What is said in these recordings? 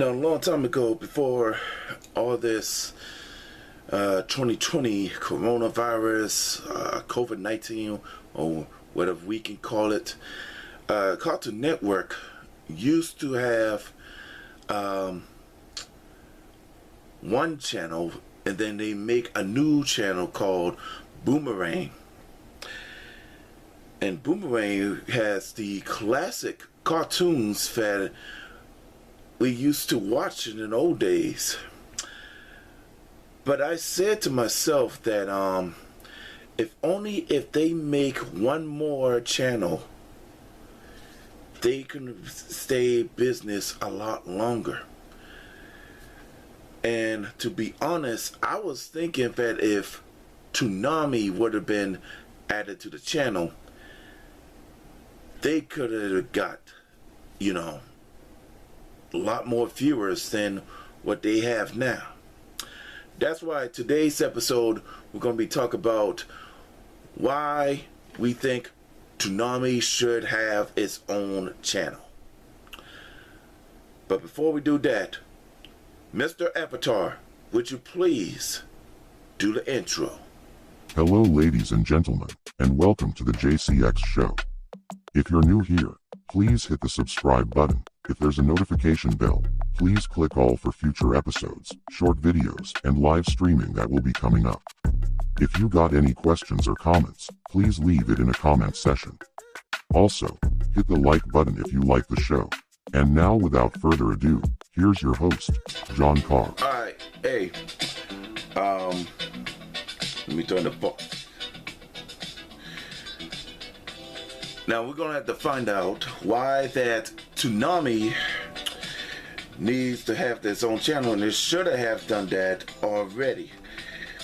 A long time ago, before all this 2020 coronavirus, COVID-19, or whatever we can call it, Cartoon Network used to have one channel, and then they make a new channel called Boomerang. And Boomerang has the classic cartoons that we used to watch in the old days. But I said to myself that if they make one more channel, they can stay business a lot longer. And to be honest, I was thinking that if Toonami would have been added to the channel, they could have got, a lot more viewers than what they have now. That's why today's episode we're going to be talking about why we think Toonami should have its own channel. But before we do that, Mr. Avatar, would you please do the intro? Hello ladies and gentlemen, and welcome to the JCX show. If you're new here, please hit the subscribe button. If there's a notification bell, please click all for future episodes, short videos, and live streaming that will be coming up. If you got any questions or comments, please leave it in a comment section. Also, hit the like button if you like the show. And now without further ado, here's your host, John Carr. Alright, hey, let me turn the phone. Now we're gonna have to find out why that Toonami needs to have its own channel, and it should have done that already.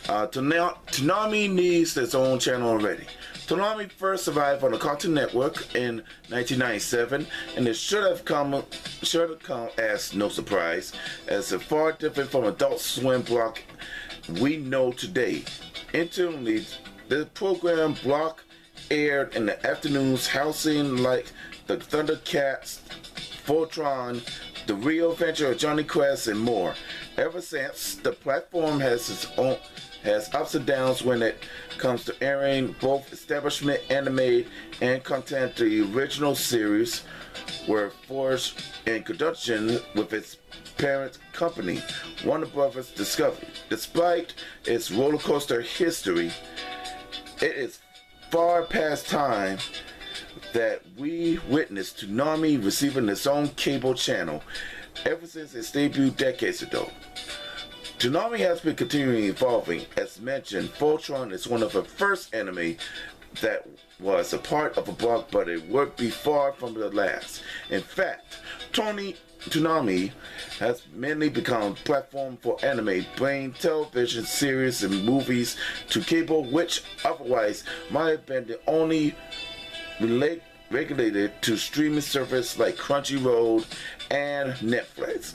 Toonami needs its own channel already. Toonami first survived on the Cartoon Network in 1997, and it should have come as no surprise, as it's far different from Adult Swim block we know today. Internally, the program block aired in the afternoons, housing like the Thundercats, Voltron, The Real Adventure of Johnny Quest, and more. Ever since, the platform has ups and downs when it comes to airing both establishment anime and content. The original series were forged in conjunction with its parent company, Warner Brothers Discovery. Despite its roller coaster history, it is far past time that we witnessed Toonami receiving its own cable channel ever since its debut decades ago. Toonami has been continually evolving. As mentioned, Voltron is one of the first anime that was a part of a block, but it would be far from the last. In fact, Toonami has mainly become a platform for anime, bringing television series and movies to cable, which otherwise might have been the only regulated to streaming service like Crunchyroll and Netflix.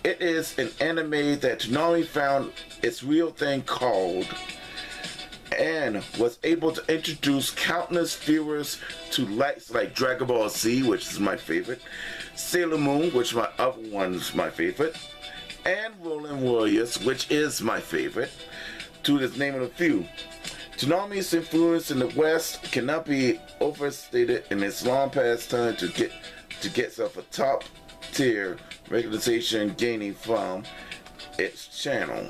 It is an anime that Toonami found its real thing called and was able to introduce countless viewers to likes like Dragon Ball Z, which is my favorite, Sailor Moon, which my other one is my favorite, and Rolling Warriors, which is my favorite, to just name a few. Toonami's influence in the West cannot be overstated, and it's long past time to get itself a top tier recognition gaining from its channel.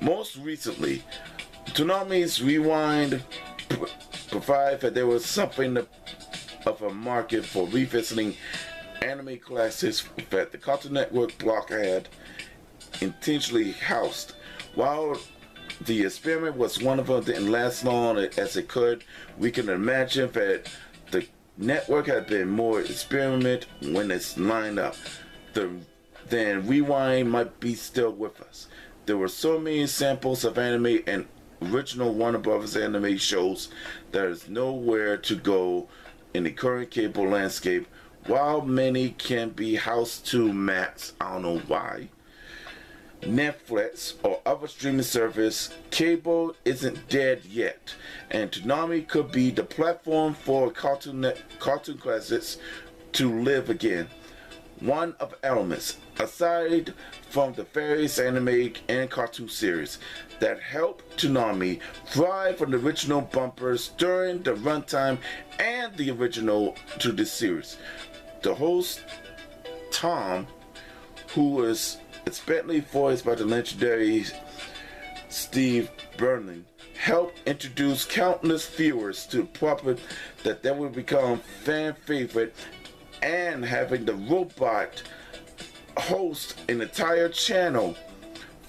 Most recently, Toonami's Rewind provided that there was something of a market for revisiting anime classics that the Cartoon Network block had intentionally housed. While the experiment was one of them didn't last long as it could, we can imagine that the network had been more experiment when it's lined up. Then Rewind might be still with us. There were so many samples of anime and original Warner Brothers anime shows, there is nowhere to go in the current cable landscape. While many can be housed to Max, I don't know why, Netflix, or other streaming service, cable isn't dead yet, and Toonami could be the platform for cartoon classics to live again. One of the elements, aside from the various anime and cartoon series that helped Toonami thrive on the original bumpers during the runtime and the original to this series. The host, Tom, who was expertly voiced by the legendary Steve Burnley, helped introduce countless viewers to the property that they would become fan favorite, and having the robot host an entire channel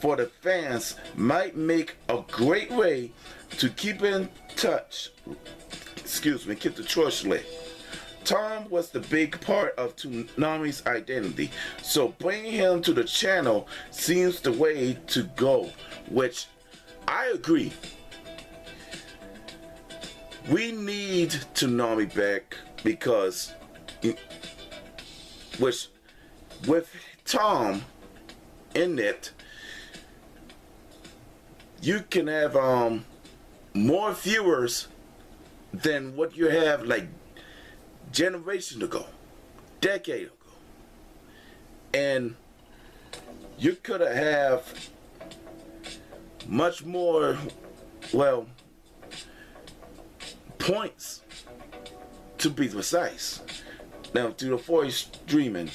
for the fans might make a great way to keep in touch, keep the torch lit. Tom was the big part of Toonami's identity, so bringing him to the channel seems the way to go, which I agree. We need Toonami back because with Tom in it, you can have more viewers than what you have like generation ago, decade ago, and you could have much more, well, points to be precise. Now, to the voice streaming,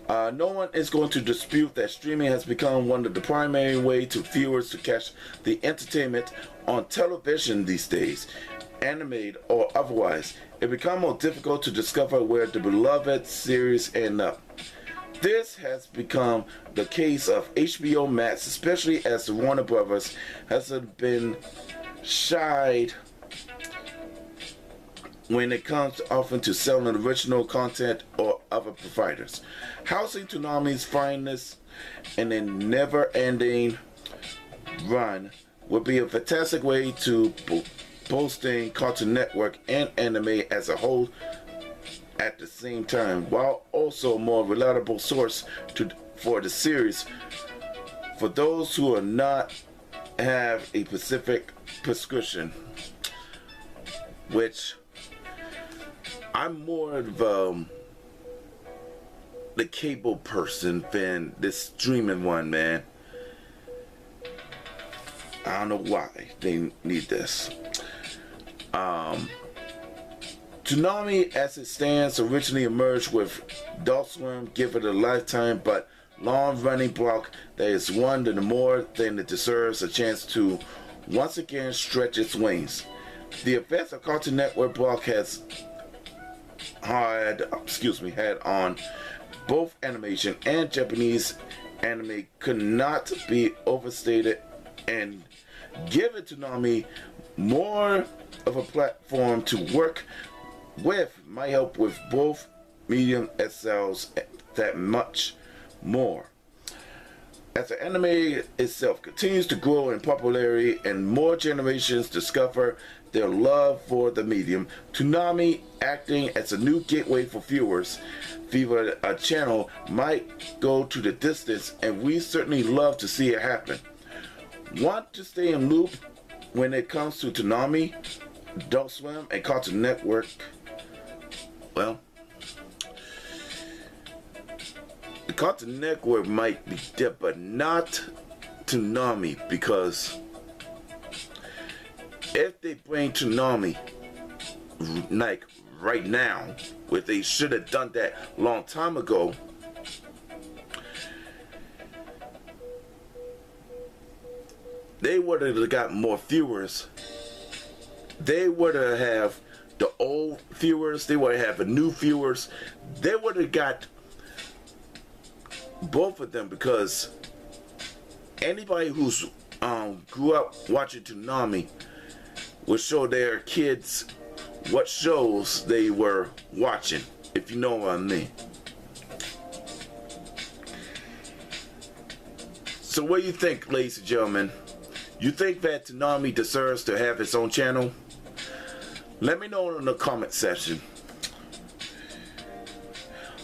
no one is going to dispute that streaming has become one of the primary ways to viewers to catch the entertainment on television these days, animated or otherwise. It becomes more difficult to discover where the beloved series end up. This has become the case of HBO Max, especially as the Warner Brothers has been shied when it comes often to selling original content or other providers. Housing Toonami's finest and a never-ending run would be a fantastic way to boosting Cartoon Network and anime as a whole at the same time, while also a more reliable source for the series for those who are not have a specific prescription, which I'm more of the cable person than this streaming one, man. I don't know why they need this. Toonami, as it stands, originally emerged with Adult Swim, give it a lifetime but long-running block that is one that the more than it deserves a chance to once again stretch its wings. The effects of Cartoon Network block has had on both animation and Japanese anime could not be overstated, and given Toonami more of a platform to work with might help with both medium excels that much more. As the anime itself continues to grow in popularity and more generations discover their love for the medium, Toonami acting as a new gateway for viewers via a channel might go to the distance, and we certainly love to see it happen. Want to stay in loop when it comes to Toonami, Adult Swim, and Cartoon Network? Well, the Cartoon Network might be dead, but not Toonami, because if they bring Toonami like right now, which they should have done that long time ago, they would have got more viewers. They would have the old viewers, they would have the new viewers. They would have got both of them, because anybody who's grew up watching Toonami would show their kids what shows they were watching, if you know what I mean. So what do you think, ladies and gentlemen? You think that Toonami deserves to have its own channel? Let me know in the comment section.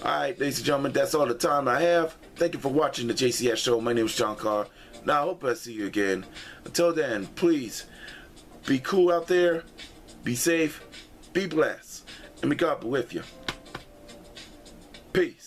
Alright, ladies and gentlemen, that's all the time I have. Thank you for watching the JCX show. My name is John Carr. Now I hope I see you again. Until then, please be cool out there, be safe, be blessed, and may God be with you. Peace.